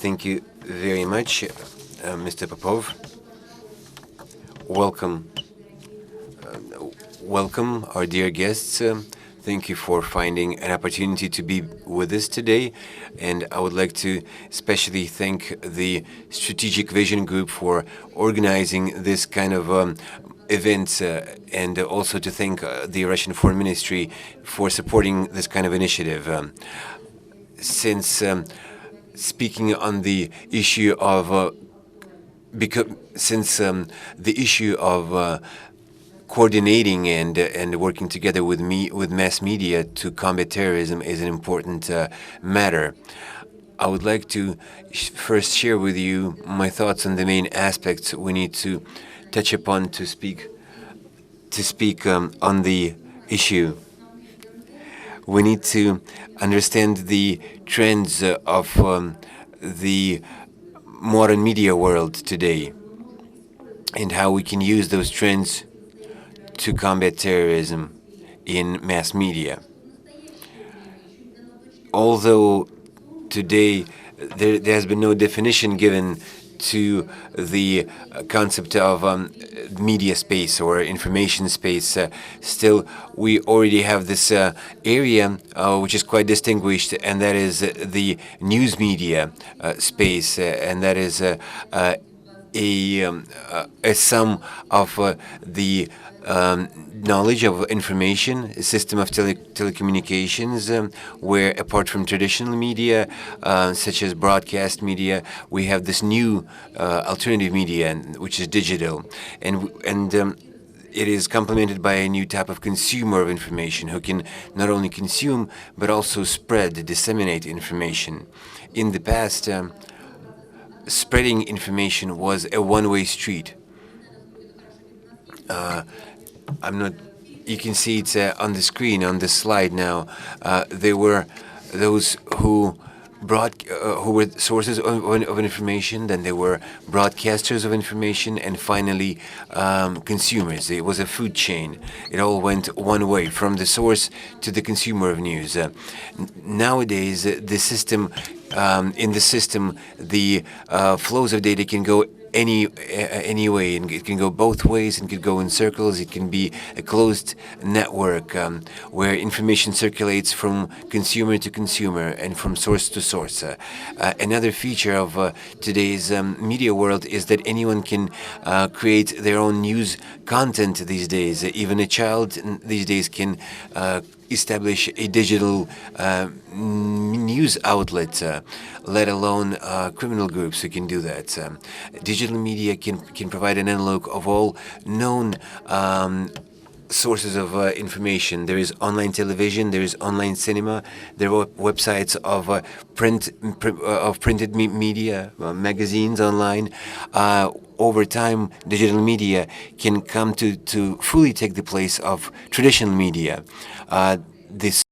Thank you very much, Mr. Popov. Welcome, our dear guests. Thank you for finding an opportunity to be with us today. And I would like to especially thank the Strategic Vision Group for organizing this kind of event, and also to thank the Russian Foreign Ministry for supporting this kind of initiative. Since speaking on the issue of coordinating and working together with mass media to combat terrorism is an important matter, I would like to first share with you my thoughts on the main aspects we need to touch upon to speak on the issue. We need to understand the trends of the modern media world today and how we can use those trends to combat terrorism in mass media. Although today there has been no definition given to the concept of media space or information space, still we already have this area which is quite distinguished, and that is the news media space, and that is a sum of the knowledge of information, a system of telecommunications, where apart from traditional media, such as broadcast media, we have this new alternative media, which is digital, and it is complemented by a new type of consumer of information who can not only consume but also spread, disseminate information. In the past, spreading information was a one-way street. You can see it on the screen, on the slide now. There were those who were sources of information, then there were broadcasters of information, and finally consumers. It was a food chain. It all went one way, from the source to the consumer of news. Nowadays, the system, the flows of data can go any way, and it can go both ways, and could go in circles. It can be a closed network where information circulates from consumer to consumer and from source to source. Another feature of today's media world is that anyone can create their own news content these days. Even a child these days can establish a digital news outlet, let alone criminal groups who can do that. Digital media can provide an analog of all known sources of information. There is online television, there is online cinema, there are websites of printed media, magazines online. Over time, digital media can come to fully take the place of traditional media. This